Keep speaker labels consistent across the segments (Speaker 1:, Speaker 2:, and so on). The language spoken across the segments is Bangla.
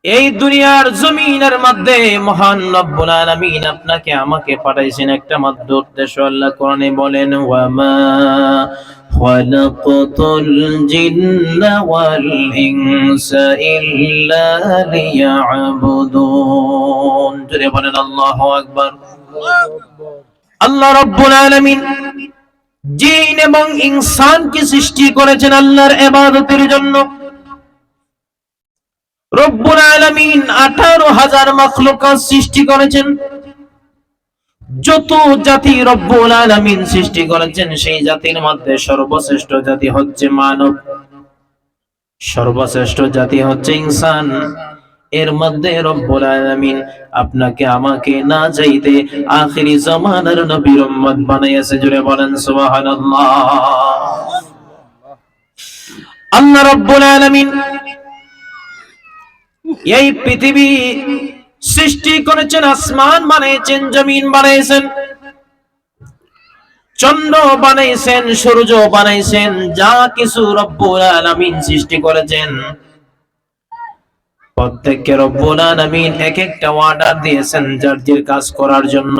Speaker 1: এই দুনিয়ার জমিনের মধ্যে মহান রব্বুল আলামিন আপনাকে আমাকে পাঠাইছেন একটা মাত্র উদ্দেশ্য। আল্লাহ কোরআনে বলেন, ওয়ামা খালাকাতুল জিন্না ওয়াল ইনসা ইল্লা লিয়াবুদুন। জোরে বলেন আল্লাহু আকবার। আল্লাহ রব্বুল আলামিন জিন এবং ইনসানকে সৃষ্টি করেছেন আল্লাহর ইবাদতের জন্য। রব্বুল আলামিন 18,000 মাখলুকাত সৃষ্টি করেছেন। যত জাতি রব্বুল আলামিন সৃষ্টি করেছেন সেই জাতির মধ্যে সর্বশ্রেষ্ঠ জাতি হচ্ছে মানব, সর্বশ্রেষ্ঠ জাতি হচ্ছে ইনসান। এর মধ্যে রব্বুল আলামিন আপনাকে আমাকে না চাইতে আখিরি জামানার নবীর উম্মত বানাইয়াছে। জুড়ে বলেন সুবহানাল্লাহ। আল্লাহ রব্বুল আলামিন এই পৃথিবী সৃষ্টি করেছেন, আসমান বানিয়েছেন, জমিন বানিয়েছেন, চন্দ্র বানাইছেন, সূর্য বানাইছেন, যা কিছু রব্বুল আলামিন সৃষ্টি করেছেন প্রত্যেককে রব্বুল আলামিন এক একটা অর্ডার দিয়েছেন যার যার কাজ করার জন্য,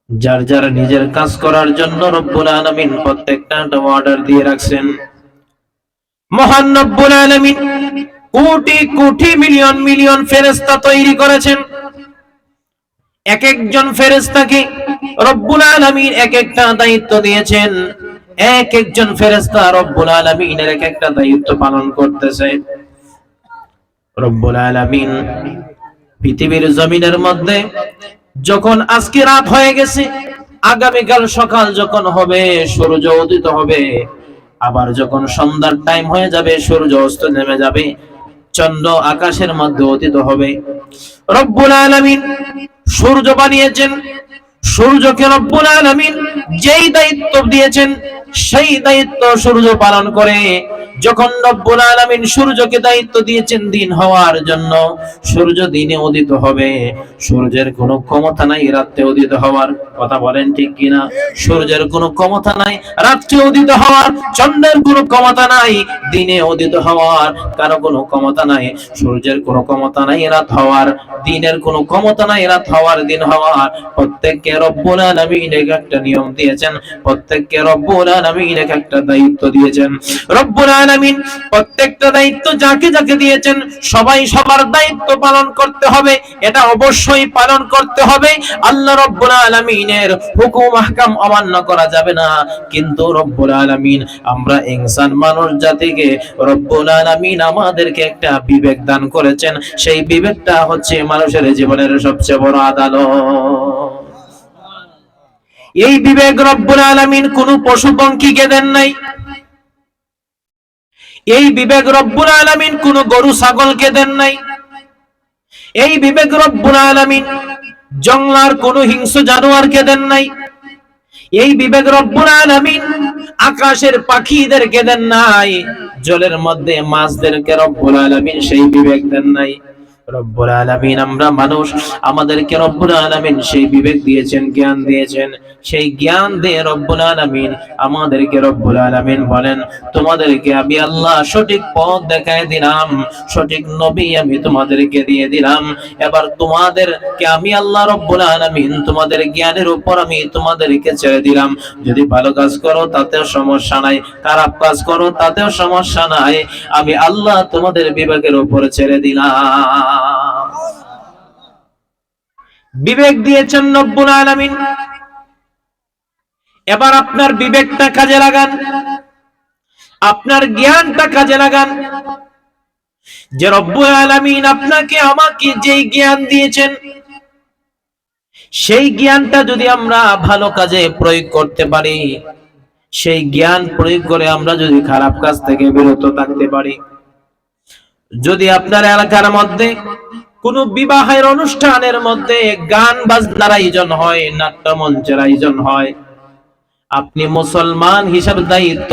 Speaker 1: যার যার নিজের কাজ করার জন্য রব্বুল আলামিন প্রত্যেকটা অর্ডার দিয়ে রাখছেন। মহান রব্বুল আলামিন কোটি কোটি মিলিয়ন মিলিয়ন ফেরেশতা তৈরি করেছেন। এক একজন ফেরেশতাকে রব্বুল আলামিন এক একটা দায়িত্ব দিয়েছেন। এক একজন ফেরেশতা রব্বুল আলামিনের এক একটা দায়িত্ব পালন করতেছে। রব্বুল আলামিন পৃথিবীর জমিনের মধ্যে যখন আজকে রাত হয়ে গেছে, আগামীকাল সকাল যখন হবে সূর্য উদিত হবে, আবার যখন সন্ধ্যার টাইম হয়ে যাবে সূর্য অস্ত নেমে যাবে, চন্দ্র আকাশের মধ্যে উদিত হবে। রব্বুল আলামিন সূর্য বানিয়েছেন, সূর্যকে রব্বুল আলামিন যেই দায়িত্ব দিয়েছেন সেই দায়িত্ব সূর্য পালন করে। যখন রব্বুল আলামিন সূর্যকে দায়িত্ব দিয়েছেন দিন হওয়ার জন্য, সূর্য দিনে উদিত হবে। সূর্যের কোনো ক্ষমতা নাই রাতে উদিত হওয়ার। কথা বলেন ঠিক কিনা? সূর্যের কোনো ক্ষমতা নাই রাতে উদিত হওয়ার, চন্দ্রের কোনো ক্ষমতা নাই দিনে উদিত হওয়ার, কারো কোনো ক্ষমতা নাই। সূর্যের কোনো ক্ষমতা নাই রাত হওয়ার, দিনের কোনো ক্ষমতা নাই রাত হওয়ার, দিন হওয়ার। প্রত্যেককে রব্বুল আলামিন একটা নিয়ম দিয়েছেন, প্রত্যেককে রব্বুল আলামিন একটা দায়িত্ব দিয়েছেন। রব্বুল আলামিন প্রত্যেকটা দায়িত্ব যাকে যাকে দিয়েছেন সবাই সবার দায়িত্ব পালন করতে হবে, এটা অবশ্যই পালন করতে হবে। আল্লাহ রব্বুল আলামিনের হুকুম আহকাম অমান্য করা যাবে না। কিন্তু রব্বুল আলামিন আমরা ইনসান মানুষ জাতিকে রব্বুল আলামিন আমাদেরকে একটা বিবেক দান করেছেন। সেই বিবেকটা হচ্ছে মানুষের জীবনের সবচেয়ে বড় আদালত। এই বিবেক রব্বুল আলামিন কোন পশু পঙ্খীকে দেন নাই। এই বিবেক রব্বুল আলামিন কোন গরু ছাগলকে দেন নাই। এই বিবেক রব্বুল আলামিন জঙ্গলার কোন হিংস্র জানোয়ারকে দেন নাই। এই বিবেক রব্বুল আলামিন আকাশের পাখিদেরকে দেন নাই। জলের মধ্যে মাছদেরকে রব্বুল আলামিন সেই বিবেক দেন নাই। রব্বুল আলামিন আমরা মানুষ, আমাদেরকে রব্বুল আলামিন সেই বিবেক দিয়েছেন, জ্ঞান দিয়েছেন। সেই জ্ঞান দিয়ে রব্বুল আলামিন আমাদেরকে রব্বুল আলামিন বলেন, তোমাদেরকে আমি আল্লাহ সঠিক পথ দেখায় দিলাম, সঠিক নবী আমি তোমাদেরকে দিয়ে দিলাম। এবার তোমাদেরকে আমি আল্লাহ রব্বুল আলামিন তোমাদের জ্ঞানের উপর আমি তোমাদেরকে ছেড়ে দিলাম। যদি ভালো কাজ করো তাতেও সমস্যা নাই, খারাপ কাজ করো তাতেও সমস্যা নাই। আমি আল্লাহ তোমাদের বিবেকের উপর ছেড়ে দিলাম। বিবেক দিয়েছেন রব্বুল আলামিন। এবার আপনার বিবেকটা কাজে লাগান, আপনার জ্ঞানটা কাজে লাগান। যে রব্বুল আলামিন আপনাকে আমাকে যেই জ্ঞান দিয়েছেন সেই জ্ঞানটা যদি আমরা ভালো কাজে প্রয়োগ করতে পারি, সেই জ্ঞান প্রয়োগ করে আমরা যদি খারাপ কাজ থেকে বিরত থাকতে পারি। যদি আপনার এলাকার মধ্যে কোন বিবাহের অনুষ্ঠানের মধ্যে গান বাজনার আয়োজন হয়, নাট্যমঞ্চের আয়োজন হয়, আপনি মুসলমান হিসাবে দায়িত্ব,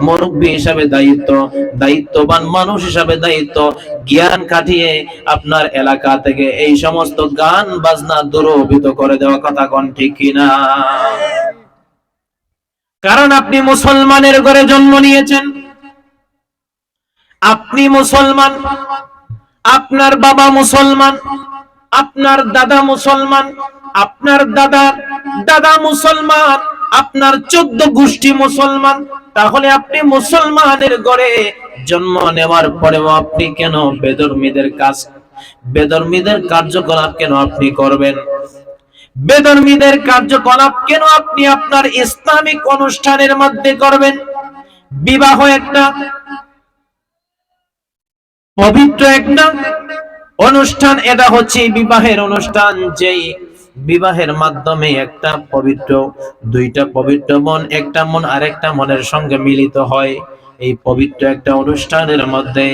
Speaker 1: মুরব্বী হিসাবে দায়িত্ব, দায়িত্ববান মানুষ হিসাবে দায়িত্ব, জ্ঞান কাটিয়ে আপনার এলাকা থেকে এই সমস্ত গান বাজনা দূরীভূত করে দেওয়া। কথা কোন ঠিক কিনা? কারণ আপনি মুসলমানের ঘরে জন্ম নিয়েছেন, আপনি মুসলমান, আপনার বাবা মুসলমান, আপনার দাদা মুসলমান, আপনার দাদার দাদা মুসলমান, আপনার 14 গোষ্ঠী মুসলমান, তাহলে আপনি মুসলমানের ঘরে জন্ম নেওয়ার পরেও আপনি কেন বেধর্মীদের কার্যকলাপ কেন আপনি করবেন? বেধর্মীদের কার্যকলাপ কেন আপনি আপনার ইসলামিক অনুষ্ঠানের মধ্যে করবেন? বিবাহ একটা পবিত্র একটা অনুষ্ঠান, এটা হচ্ছে বিবাহের অনুষ্ঠান, যেই বিবাহের মাধ্যমে একটা পবিত্র, দুইটা পবিত্র মন, একটা মন আরেকটা মনের সঙ্গে মিলিত হয়। এই পবিত্র একটা অনুষ্ঠানের মধ্যে,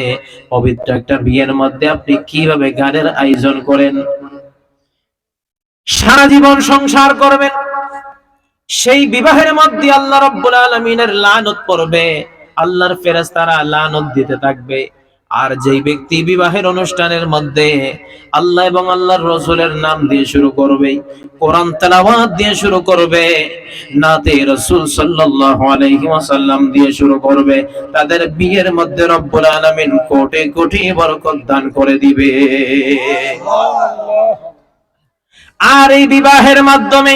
Speaker 1: পবিত্র একটা বিয়ের মধ্যে আপনি কিভাবে গানের আয়োজন করেন, সারা জীবন সংসার করবেন, সেই বিবাহের মধ্যে আল্লাহ রাব্বুল আলামিনের লানত পড়বে, আল্লাহর ফেরেশতারা লানত দিতে থাকবে। আর যেই ব্যক্তি বিবাহের অনুষ্ঠানের মধ্যে আল্লাহ এবং আল্লাহর রাসূলের নাম দিয়ে শুরু করবে, কোরআন তেলাওয়াত দিয়ে শুরু করবে, নাতে রাসূল সাল্লাল্লাহু আলাইহি ওয়াসাল্লাম দিয়ে শুরু করবে, তাদের বিয়ের মধ্যে রব্বুল আলামিন কোটি কোটি বরকত দান করে দিবে। আর এই বিবাহের মাধ্যমে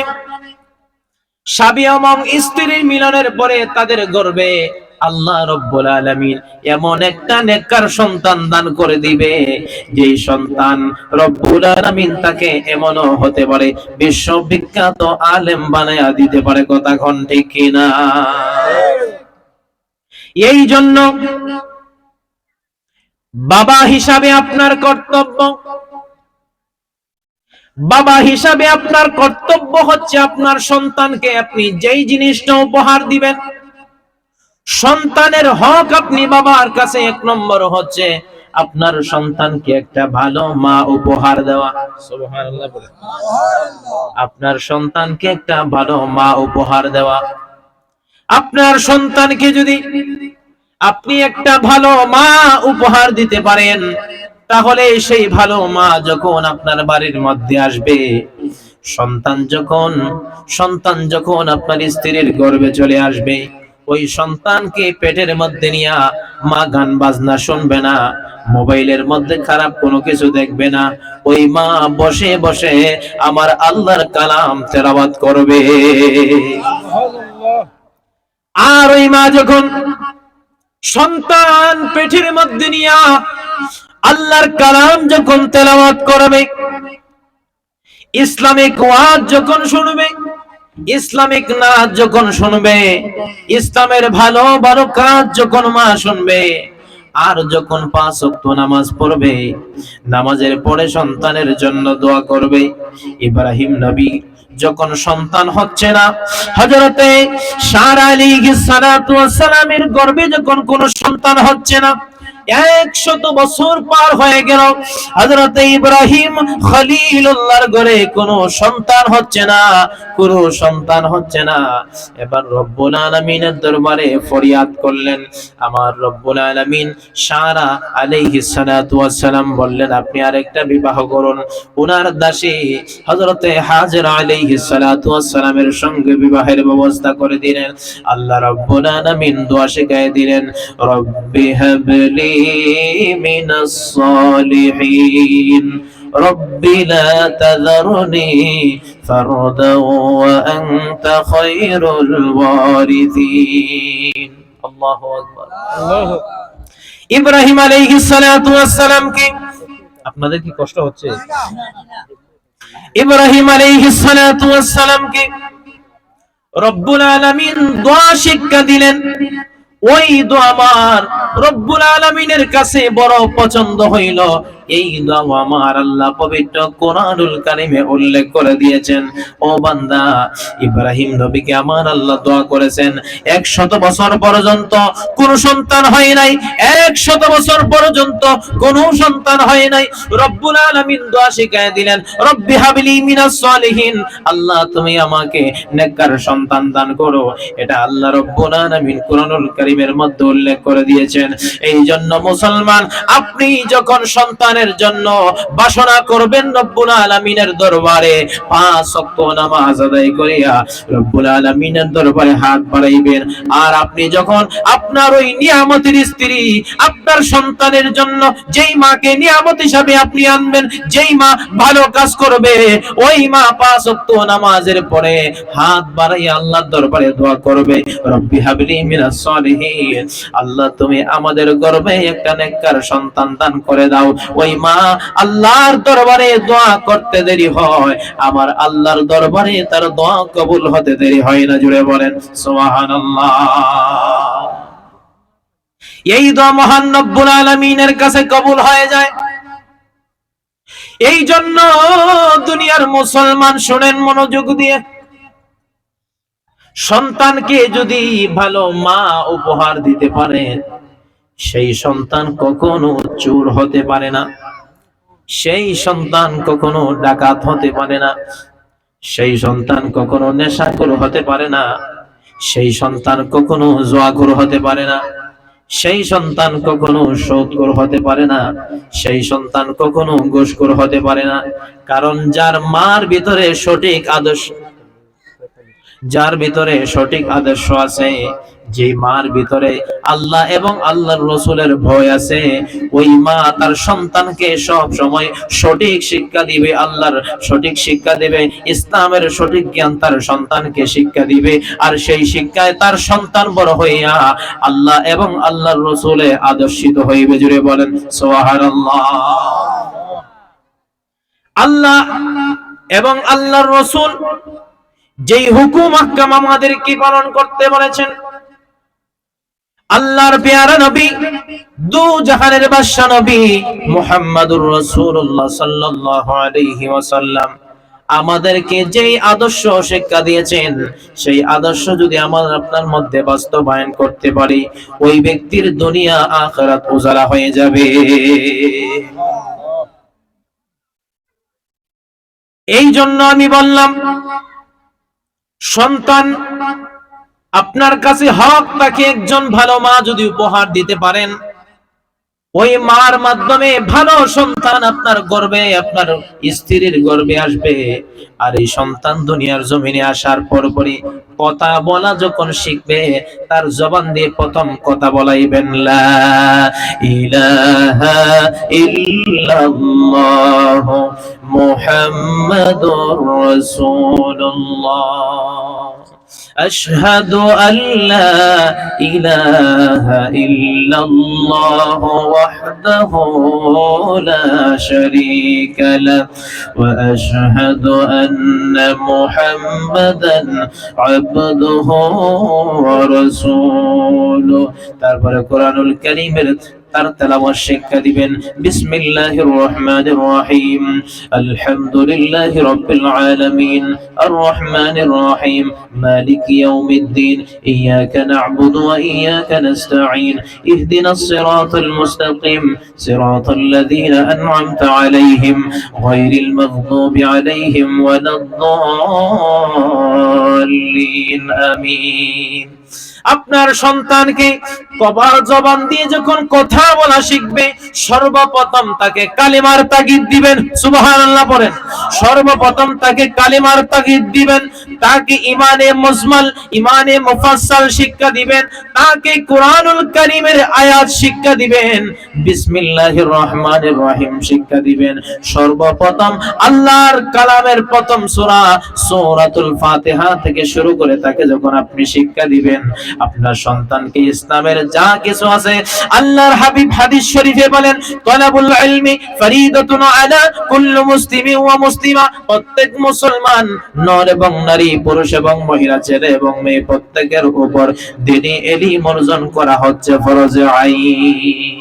Speaker 1: স্বামী এবং স্ত্রীর মিলনের পরে তাদের গর্ভে আল্লাহ রাব্বুল আলামিন এমন একটা নেককার সন্তান দান করে দিবে, যেই সন্তান রব্বুল আলামিন তাকে এমনও হতে পারে বিশ্ববিখ্যাত আলেম বানায়া দিতে পারে। কথা কোন ঠিক কিনা? এই জন্য বাবা হিসাবে আপনার কর্তব্য, বাবা হিসাবে আপনার কর্তব্য হচ্ছে আপনার সন্তানকে আপনি যেই জিনিসটা উপহার দিবেন, সন্তানের হক আপনি বাবার কাছে 1 নম্বর হচ্ছে আপনার সন্তানকে একটা ভালো মা উপহার দেওয়া। সুবহানাল্লাহ বলে, আপনার সন্তানকে একটা ভালো মা উপহার দেওয়া। আপনার সন্তানকে যদি আপনি একটা ভালো মা উপহার দিতে পারেন, তাহলে সেই ভালো মা যখন আপনার বাড়ির মধ্যে আসবে, সন্তান যখন আপনার স্ত্রীর গর্ভে চলে আসবে, ওই সন্তানকে পেটের মধ্যে নিয়ে মা গান বাজনা শুনবে না, মোবাইলের মধ্যে খারাপ কোনো কিছু দেখবে না, ওই মা বসে বসে আমার আল্লাহর কালাম তেলাওয়াত করবে। আর ওই মা যখন সন্তান পেটের মধ্যে নিয়ে আল্লাহর কালাম যখন তেলাওয়াত করবে, ইসলামিক ওয়াজ যখন শুনবে, ইসলামিক নাচ যখন শুনবে, ইসলামের ভালো ভালো কাজ যখন মা শুনবে, আর যখন 5 ওয়াক্ত নামাজ পড়বে, নামাজের পরে সন্তানের জন্য দোয়া করবে। ইব্রাহিম নবী যখন সন্তান হচ্ছে না, হযরতে সারা আলাইহিস সালাতু ওয়াস সালামের গর্ভে যখন কোনো সন্তান হচ্ছে না, 100 বছর পার হয়ে গেল, হযরত ইব্রাহিম খলিলুল্লাহর ঘরে কোনো সন্তান হচ্ছে না, কোনো সন্তান হচ্ছে না। এবার রব্বুল আলামিনের দরবারে ফরিয়াদ করলেন। আমার রব্বুল আলামিন সারা আলাইহিস সালাতু ওয়াস সালাম বললেন, আপনি আরেকটা বিবাহ করুন। ওনার দাসী হযরতে হাজেরা আলাইহিস সালাতু ওয়াস সালামের সঙ্গে বিবাহের ব্যবস্থা করে দিলেন। আল্লাহ রব্বুল আলামিন দোয়া শিখিয়ে দিলেন, রব্বি হাবলি মিনাস সালিহিন রব্বি লা তাযারনি ফারদান ওয়া আনতা খায়রুল ওয়ারিসিন। আল্লাহু আকবার। ইব্রাহিম আলাইহিস সালাতু ওয়াস সালাম কি, আপনাদের কি কষ্ট হচ্ছে? ইব্রাহিম আলাইহিস সালাতু ওয়াস সালাম কি রব্বুল আলামিন দোয়া শিক্ষা দিলেন। ওই দোয়া আমার রব্বুল আলামিনের কাছে বড় পছন্দ হইল। এই দোয়া আমার আল্লাহ পবিত্র কোরআনুল কারীমে উল্লেখ করে দিয়েছেন। ও বান্দা, ইব্রাহিম নবীকে আমার আল্লাহ দোয়া করেছেন 100 বছর পর্যন্ত কোনো সন্তান হয় নাই, 100 বছর পর্যন্ত কোনো সন্তান হয় নাই। রব্বুল আলামিন দোয়া শিখায় দিলেন, রব্বি হাবলি মিনাস সালিহিন, আল্লাহ তুমি আমাকে নেককার সন্তান দান করো। এটা আল্লাহ রব্বুল আলামিন কোরআনুল কারীমের মধ্যে উল্লেখ করে দিয়েছেন। এই জন্য মুসলমান, আপনি যখন সন্তানের সন্তানের জন্য বাসনা করবেন রব্বুল আলামিনের দরবারে, 5 ওয়াক্ত নামাজ আদায় করিয়া রব্বুল আলামিনের দরবারে হাত বাড়াইবেন। আর আপনি যখন আপনার ওই নিয়ামতের স্ত্রী আপনার সন্তানের জন্য যেই মাকে নিয়ামত হিসাবে আপনি আনবেন, যেই মা ভালো কাজ করবে, ওই মা 5 ওয়াক্ত নামাজের পরে হাত বাড়াইয়া আল্লাহর দরবারে দোয়া করবে, রব্বি হাবলি মিনাস সালিহিন, আল্লাহ তুমি আমাদের গর্ভে একটা নেককার সন্তান দান করে দাও। ওই মা আল্লাহর দরবারে দোয়া করতে দেরি হয়, আমার আল্লাহর দরবারে তার দোয়া কবুল হতে দেরি হয় না। জুড়ে বলেন সুবহানাল্লাহ। এই দোয়া মহান রব্বুল আলামিনের কাছে কবুল হয়ে যায়। এই জন্য দুনিয়ার মুসলমান শুনেন মনোযোগ দিয়ে, সন্তানকে যদি ভালো মা উপহার দিতে পারে, সেই সন্তান কখনো চোর হতে পারে না, সেই সন্তান কখনো ডাকাত হতে পারে না, সেই সন্তান কখনো নেশাখোর হতে পারে না, সেই সন্তান কখনো জুয়াখোর হতে পারে না, সেই সন্তান কখনো সুদখোর হতে পারে না, সেই সন্তান কখনো ঘুষখোর হতে পারে না। কারণ যার মার ভিতরে সঠিক আদর্শ, যার ভিতরে সঠিক আদর্শ আছে, যে মার ভিতরে আল্লাহ এবং আল্লাহর রাসূলের ভয় আছে, ওই মা তার সন্তানকে সব সময় সঠিক শিক্ষা দিবে, আল্লাহর সঠিক শিক্ষা দিবে, ইসলামের সঠিক জ্ঞান তার সন্তানকে শিক্ষা দিবে। আর সেই শিক্ষায় তার সন্তান বড় হইয়া আল্লাহ এবং আল্লাহর রাসূলে আদর্শিত হইবে। জুড়ে বলেন সুবহানাল্লাহ। আল্লাহ এবং আল্লাহর রাসূল যেই হুকুম আহকাম আমাদেরকে পালন করতে বলেছেন, আল্লাহর পেয়ারা নবী, দু জাহানের বাদশা নবী মুহাম্মাদুর রাসূলুল্লাহ সাল্লাল্লাহু আলাইহি ওয়াসাল্লাম আমাদেরকে যেই আদর্শ শিক্ষা দিয়েছেন, সেই আদর্শ যদি আমরা আপনার মধ্যে বাস্তবায়ন করতে পারি, ওই ব্যক্তির দুনিয়া আখিরাত উজালা হয়ে যাবে। এই জন্য আমি বললাম, সন্তান আপনার কাছে হক, তাকে একজন ভালো মা যদি উপহার দিতে পারেন, ওই মার মাধ্যমে ভালো সন্তান আপনার গর্ভে, আপনার স্ত্রীর গর্ভে আসবে। আর এই সন্তান দুনিয়ার জমিনে আসার পরপরই কথা বলা যখন শিখবে, তার জবান দিয়ে প্রথম কথা বলাইবেন লা ইলাহা ইল্লাল্লাহ মুহাম্মাদুর রাসূলুল্লাহ, أشهد أن لا إله إلا الله وحده لا شريك له وأشهد أن محمدا عبده ورسوله। তারপরে কোরআনুল কারীমের তার তেলাওয়াত শিক্ষা দিবেন। বিসমিল্লাহির রহমানির রহিম, আলহামদুলিল্লাহি রাব্বিল আলামিন, আর রহমানির রহিম, মালিকি ইয়াউমিদ্দিন, ইয়াকা না'বুদু ওয়া ইয়াকা নাস্তাঈন, ইহদিনাস সিরাতাল মুস্তাকিম, সিরাতাল্লাযীনা আন'আমতা আলাইহিম, গায়রিল মাগদুবি আলাইহিম ওয়ালাদ-দাল্লিন, আমিন। আপনার সন্তানকে কবার জবান দিয়ে যখন কথা বলা শিখবে, সর্বপ্রথম তাকে কালিমার তাগিদ দিবেন। সুবহানাল্লাহ পড়েন। সর্বপ্রথম তাকে কালিমার তাগিদ দিবেন, তাকে ইমানে মুজমাল, ইমানে মুফাসসাল শিক্ষা দিবেন, তাকে কোরআনুল কারীমের আয়াত শিক্ষা দিবেন, বিসমিল্লাহির রহমানির রহিম শিক্ষা দিবেন। সর্বপ্রথম আল্লাহর কালামের প্রথম সূরা সূরাতুল ফাতিহা থেকে শুরু করে তাকে যখন আপনি শিক্ষা দিবেন, আপনার সন্তানকে ইসলামের যা কিছু আছে, আল্লাহর হাবিব হাদিস শরীফে বলেন, তালাবুল ইলমি ফরিদাতুন আলা কুল্লি মুসলিমিন ওয়া মুসলিমা, প্রত্যেক মুসলমান নর এবং নারী, পুরুষ এবং মহিলা, ছেলে এবং মেয়ে, প্রত্যেকের উপর দ্বীনি ইলম অর্জন করা হচ্ছে ফরজ আইন।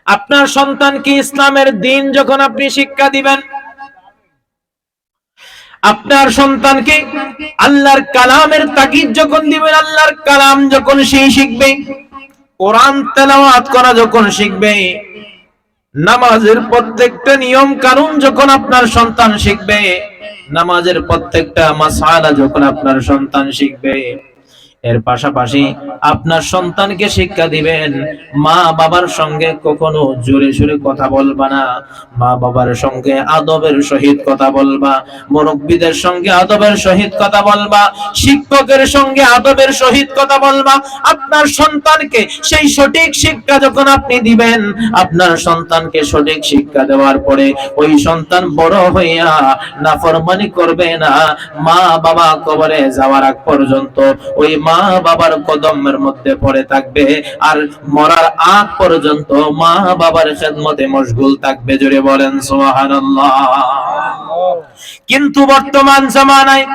Speaker 1: আপনার সন্তানকে ইসলামের দ্বীন যখন আপনি শিক্ষা দিবেন, আপনার সন্তানকে আল্লাহর কালামের তাকিদ যখন দিবেন, আল্লাহর কালাম যখন সে শিখবে, কোরআন তেলাওয়াত করা যখন শিখবে, নামাজের প্রত্যেকটা নিয়ম কানুন যখন আপনার সন্তান শিখবে, নামাজের প্রত্যেকটা মাসআলা যখন আপনার সন্তান শিখবে, এর পাশাপাশি আপনার সন্তানকে শিক্ষা দিবেন, মা বাবার সঙ্গে কখনো জোরে জোরে কথা বলবা না, মা বাবার সঙ্গে আদবের সহিত কথা বলবা, মুরব্বিদের সঙ্গে আদবের সহিত কথা বলবা, শিক্ষকের সঙ্গে আদবের সহিত কথা বলবা। আপনার সন্তানকে সেই সঠিক শিক্ষা যখন আপনি দিবেন, আপনার সন্তানকে সঠিক শিক্ষা দেওয়ার পরে ওই সন্তান বড় হইয়া নাফরমানি করবে না। মা বাবা কবরে যাওয়ার আগ পর্যন্ত ওই মা বাবার কদমের মধ্যে পড়ে থাকবে, আর মরার আগ পর্যন্ত মা বাবার খেদমতে মশগুল থাকবে। জোরে বলেন সুবহানাল্লাহ। কিন্তু বর্তমান জামানায়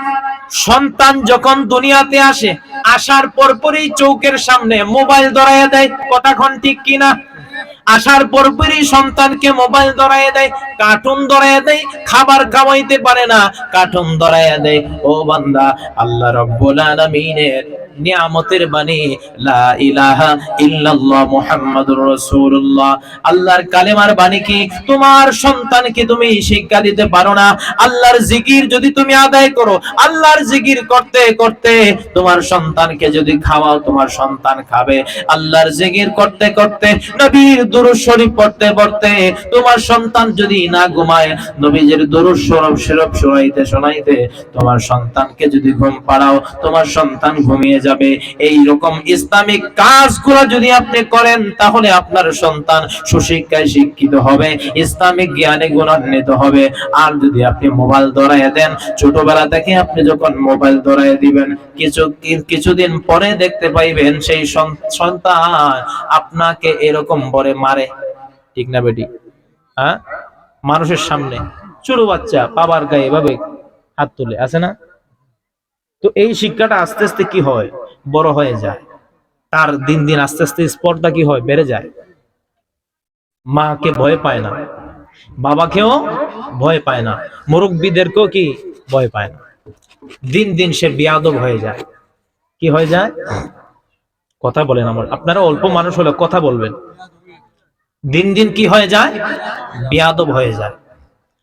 Speaker 1: সন্তান যখন দুনিয়াতে আসে, আসার পরপরই চৌকের সামনে মোবাইল ধরাইয়া দেয়। কথাখন ঠিক কিনা? আসার পরপরই সন্তানকে মোবাইল ধরাইয়া দেয়, কার্টুন ধরাইয়া দেয়, খাবার খাওয়াইতে পারে না, কার্টুন ধরাইয়া দেয়। ও বান্দা, আল্লাহ রাব্বুল আলামিনের নিয়ামতের বাণী লা ইলাহা ইল্লাল্লাহ মুহাম্মাদুর রাসূলুল্লাহ, আল্লাহর কালেমার বাণী কি তোমার সন্তানকে তুমি শিক্ষা দিতে পারো না? আল্লাহর জিকির যদি তুমি আদায় করো, আল্লাহর জিকির করতে করতে তোমার সন্তানকে যদি খাওয়াও, তোমার সন্তান খাবে। আল্লাহর জিকির করতে করতে, নবীর দুরূদ শরীফ পড়তে পড়তে তোমার সন্তান যদি না ঘুমায়, নবীজির দুরূদ শরীফ শোনাইতে তোমার সন্তানকে যদি ঘুম পাড়াও, তোমার সন্তান ঘুমিয়ে যাবে। এই রকম ইসলামিক কাজগুলো যদি আপনি করেন, তাহলে আপনার সন্তান সুশিক্ষায় শিক্ষিত হবে, ইসলামিক জ্ঞানে গুণান্বিত হবে। আর যদি আপনি মোবাইল ধরাইয়া দেন, ছোটবেলা থেকে আপনি যখন মোবাইল ধরাইয়া দিবেন, কিছুদিন পরে দেখতে পাইবেন সেই সন্তান আপনাকে এরকম বলে মারে। ঠিক না বেটি? হ্যাঁ, মানুষের সামনে ছোট বাচ্চা বাবার গায়ে এভাবে হাত তুলে, আছে না? তো এই শিক্ষাটা আস্তে আস্তে কি হয়, বড় হয়ে যায়। তার দিন দিন আস্তে আস্তে স্পর্ধা কি হয়, বেড়ে যায়। মাকে ভয় পায় না, বাবাকেও ভয় পায় না, মুরব্বিদেরকেও কি ভয় পায় না। দিন দিন সে বেয়াদব হয়ে যায়। কি হয়ে যায়? কথা বলেন আমার, আপনারা অল্প মানুষ হলে কথা বলবেন। দিন দিন কি হয়ে যায়? বেয়াদব হয়ে যায়।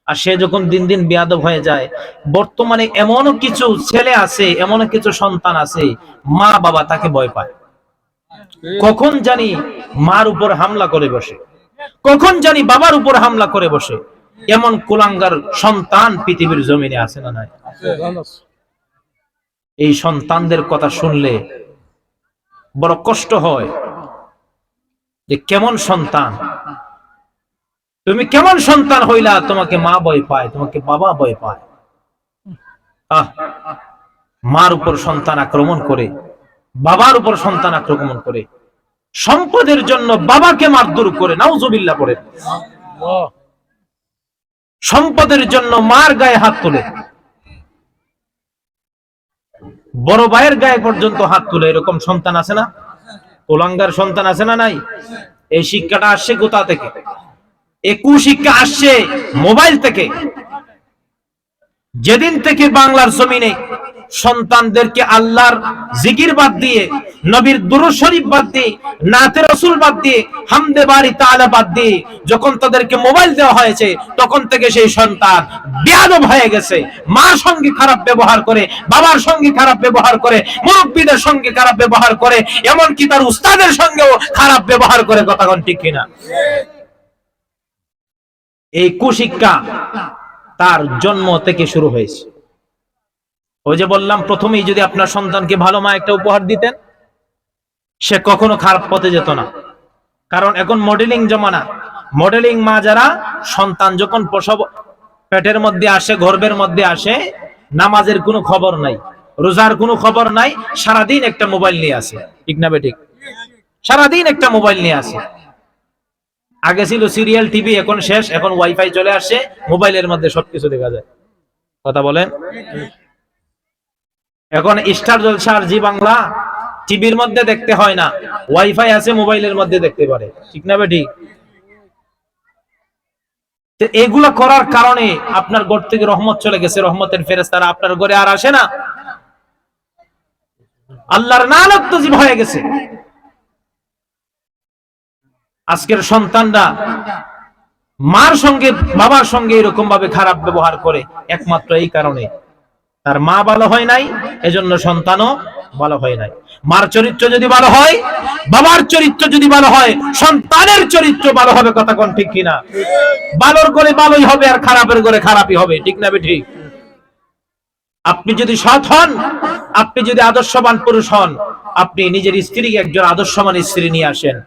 Speaker 1: আর সে যখন দিন দিন বেয়াদব হয়ে যায়, বর্তমানে এমনও কিছু ছেলে আছে, এমনও কিছু সন্তান আছে, মা বাবা তাকে ভয় পায়। কখন জানি মার উপর হামলা করে বসে, কখন জানি বাবার উপর হামলা করে বসে। এমন কুলাঙ্গার সন্তান পৃথিবীর জমিনে আছে না নাই? এই সন্তানদের কথা শুনলে বড় কষ্ট হয় যে কেমন সন্তান তুমি, কেমন সন্তান হইলা, তোমাকে মা ভয় পায়, তোমাকে বাবা ভয় পায়। মার উপর সন্তান আক্রমণ করে, বাবার উপর সন্তান আক্রমণ করে, সম্পদের জন্য বাবাকে মারধর করে, নাউজুবিল্লাহ পড়ে, সম্পদের জন্য মার গায়ে হাত তোলে, বড় ভাইয়ের গায়ে পর্যন্ত হাত তুলে। এরকম সন্তান আছে না? কুলাঙ্গার সন্তান আছে না নাই? এই শিক্ষাটা আসছে কোথা থেকে? এই কুশিক্ষা আসছে মোবাইল থেকে। যেদিন থেকে বাংলার জমিনে সন্তানদেরকে আল্লাহর জিকির বাদ দিয়ে, নবীর দুরূদ শরীফ বাদ দিয়ে, নাতে রাসূল বাদ দিয়ে, হামদে বারি তাআলা বাদ দিয়ে যখন তাদেরকে মোবাইল দেওয়া হয়েছে, তখন থেকে সেই সন্তান বেয়াদব হয়ে গেছে। মার সঙ্গে খারাপ ব্যবহার করে, বাবার সঙ্গে খারাপ ব্যবহার করে, মুরব্বিদের সঙ্গে খারাপ ব্যবহার করে, এমনকি তার উস্তাদের সঙ্গেও খারাপ ব্যবহার করে। কথা কোন ঠিক কিনা? এই কুশিক্ষা তার জন্ম থেকে শুরু হয়েছে। ওই যে বললাম প্রথমেই, যদি আপনার সন্তানকে ভালো মা একটা উপহার দিতেন, সে কখনো খারাপ পথে যেত না। কারণ এখন মডেলিং জমানা। মডেলিং মা যারা, সন্তান যখন প্রসব পেটের মধ্যে আসে, গর্ভের মধ্যে আসে, নামাজের কোনো খবর নাই, রোজার কোনো খবর নাই, সারাদিন একটা মোবাইল নিয়ে আসে। ঠিক না বেঠিক? সারাদিন একটা মোবাইল নিয়ে আসে। আগে ছিল সিরিয়াল টিভি, এখন শেষ, এখন ওয়াইফাই চলে আসে, মোবাইলের মধ্যে সবকিছু দেখা যায়। কথা বলেন? এখন স্টার জলসা আর জি বাংলা টিভির মধ্যে দেখতে হয় না, ওয়াইফাই আছে, মোবাইলের মধ্যে দেখতে পারে। ঠিক না বেঠিক? এগুলা করার কারণে আপনার ঘর থেকে রহমত চলে গেছে, রহমতের ফেরেশতারা আপনার ঘরে আর আসে না, আল্লাহর লানত নজিব হয়ে গেছে। আজকের সন্তানরা মার সঙ্গে বাবার সঙ্গে এরকম ভাবে খারাপ ব্যবহার করে, একমাত্র এই কারণে তার মা ভালো হয় নাই, এজন্য সন্তানও ভালো হয় নাই। মার চরিত্র যদি ভালো হয়, বাবার চরিত্র যদি ভালো হয়, সন্তানের চরিত্র ভালো হবে। কথা কোন ঠিক কিনা? ভালোর করে ভালোই হবে আর খারাপের করে খারাপই হবে। ঠিক না ঠিক? আপনি যদি সৎ হন, আপনি যদি আদর্শবান পুরুষ হন, আপনি নিজের স্ত্রীকে একজন আদর্শবান স্ত্রী নিয়ে আসেন।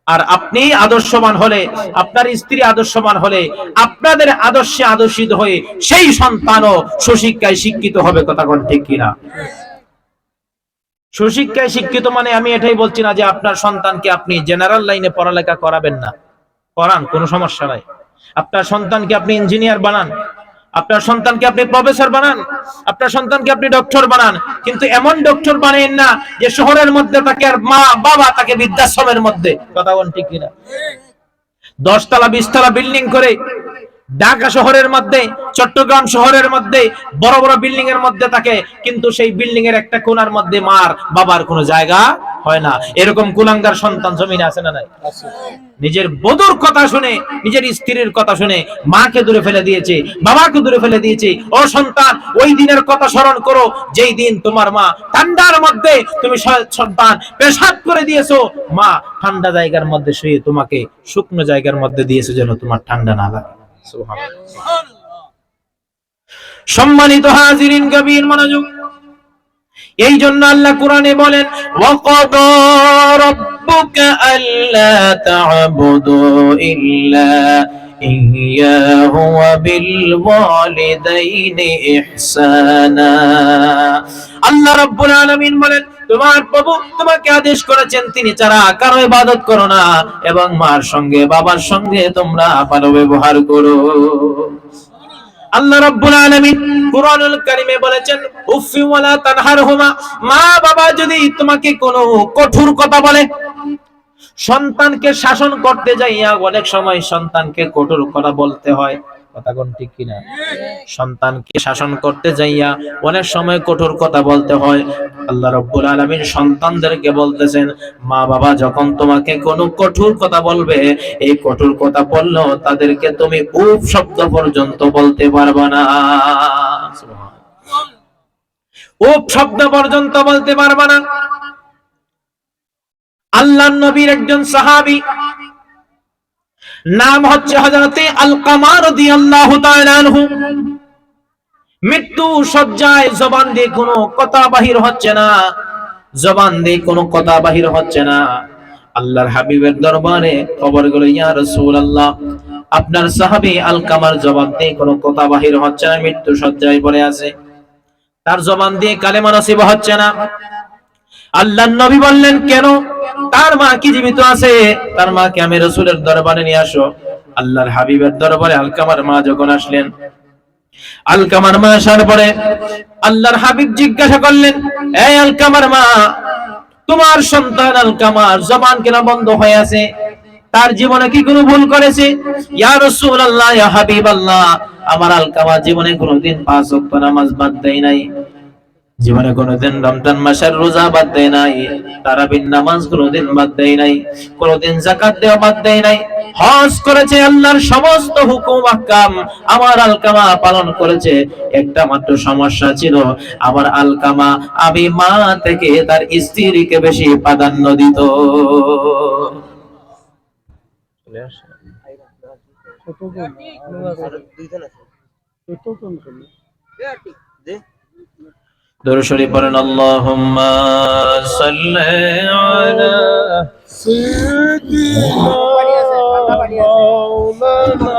Speaker 1: আর আপনি আদর্শবান হলে, আপনার স্ত্রী আদর্শবান হলে, আপনাদের আদর্শে আদর্শিত হয়ে সেই সন্তানও সুশিক্ষায় শিক্ষিত হবে। কথা কোন ঠিক কিনা? সুশিক্ষায় শিক্ষিত মানে আমি এটাই বলছি না যে আপনার সন্তানকে আপনি জেনারেল লাইনে পড়ালেখা করাবেন না, করান, কোনো সমস্যা নাই। আপনার সন্তানকে আপনি ইঞ্জিনিয়ার বানান, আপনার সন্তানকে আপনি প্রফেসর বানান, আপনার সন্তানকে আপনি ডক্টর বানান, কিন্তু এমন ডক্টর বানাইন না যে শহরের মধ্যে তাকে আর মা বাবা তাকে বৃদ্ধাশ্রমের মধ্যে। কথা বলেন ঠিক কিনা? 10 তলা 20 তলা বিল্ডিং করে ঢাকা শহরের মধ্যে, চট্টগ্রাম শহরের মধ্যে বড় বড় বিল্ডিং এর মধ্যে থাকে, কিন্তু সেই বিল্ডিং এর একটা কোণার মধ্যে মার বাবার কোনো জায়গা হয় না। এরকম কুলাঙ্গার সন্তান জমিনে আছে না নাই? নিজের বধূর কথা শুনে, নিজের স্ত্রীর কথা শুনে মাকে দূরে ফেলে দিয়েছে, বাবাকে দূরে ফেলে দিয়েছে। ও সন্তান, ওই দিনের কথা স্মরণ করো যেই দিন তোমার মা ঠান্ডার মধ্যে তুমি সন্তান পেশাব করে দিয়েছো, মা ঠান্ডা জায়গার মধ্যে শুয়ে তোমাকে শুকনো জায়গার মধ্যে দিয়েছে যেন তোমার ঠান্ডা না লাগে। সম্মানিত হাজিরিন, গভীর মনোযোগ। এই জন্য আল্লাহ কোরআনে বলেন, ওয়াকাদা রাব্বুকা আল্লা তা'বুদু ইল্লা ইয়্যাহু ওয়া বিল ওয়ালিদাইনি ইহসানা। আল্লাহ রাব্বুল আলামিন বলেন, তোমার প্রভু তোমাকে আদেশ করেছেন তিনি ছাড়া কারো ইবাদত করো না, এবং মার সঙ্গে বাবার সঙ্গে তোমরা ভালো ব্যবহার করো। আল্লাহ রাব্বুল আলামিন কুরআনুল কারীমে বলেছেন, উফি ওয়ালা তানহারহুমা, মা বাবা যদি তোমাকে কোনো কঠোর কথা বলে, সন্তানকে শাসন করতে যাইয়া অনেক সময় সন্তানকে কঠোর কথা বলতে হয়। কথা কোন ঠিক কিনা? সন্তানকে শাসন করতে যাইয়া অনেক সময় কঠোর কথা বলতে হয়। আল্লাহ রাব্বুল আলামিন সন্তানদেরকে বলতেছেন, মা বাবা যখন তোমাকে কোনো কঠোর কথা বলবে, এই কঠোর কথা বললেও তাদেরকে তুমি উফ শব্দ পর্যন্ত বলতে পারবে না। উফ শব্দ পর্যন্ত বলতে পারবে না। আল্লাহর নবীর একজন সাহাবী, নাম হচ্ছে হযরতে আলকামা রাদিয়াল্লাহু তাআলা আনহু, মৃত্যু শয্যায়, জবান দিয়ে কোনো কথা বাহির হচ্ছে না, জবান দিয়ে কোনো কথা বাহির হচ্ছে না। আল্লাহর হাবিবের দরবারে খবর গেল, ইয়া রাসূলুল্লাহ, আপনার সাহাবী আলকামার জবান দিয়ে কোনো কথা বাহির হচ্ছে না, মৃত্যু শয্যায় পড়ে আছে, তার জবান দিয়ে কালেমা নসিব হচ্ছে না। আল্লাহর নবী বললেন, কেন? তার মা কি জীবিত আছে? তার মাকে আমি রাসূলের দরবারে নিয়ে আসো। আল্লাহর হাবিবের দরবারে আলকামার মা যখন আসলেন, আলকামার মা আসার পরে আল্লাহর হাবিব জিজ্ঞাসা করলেন, এই আলকামার মা, তোমার সন্তান আলকামার জবান কেন বন্ধ হয়ে আছে? তার জীবনে কি কোনো ভুল করেছে? ইয়া রাসূলুল্লাহ, ইয়া হাবিবাল্লাহ, আমার আলকামা জীবনে কোনোদিন 5 ওয়াক্ত নামাজ বাদ দেয় নাই, জীবনে কোনোদিন রমজান মাসের রোজা বাদ দেয় নাই, তারাবির নামাজ কোনোদিন বাদ দেয় নাই, কোনোদিন যাকাত দেওয়া বাদ দেয় নাই, হজ করেছে, আল্লাহর সমস্ত হুকুম আহকাম আমার আলকামা পালন করেছে। একটা মাত্র সমস্যা ছিল, আমার আলকামা আমি মা থেকে তার স্ত্রীকে বেশি প্রাধান্য দিত। দরুদ শরীফ পড়েন, আল্লাহুম্মা সাল্লি আলা সাইয়্যিদিনা মাওলানা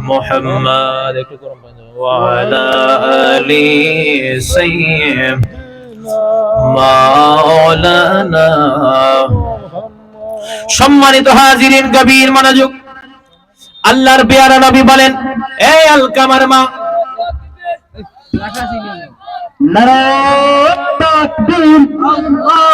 Speaker 1: মুহাম্মদ ওয়া আলা আলি সাইয়্যিদিনা মাওলানা। সম্মানিত হাজিরিন, গভীর মনোযোগ। আল্লাহর পেয়ারা নবী বলেন, এই আলকামার মা, নারায়ে তাকবীর, আল্লাহু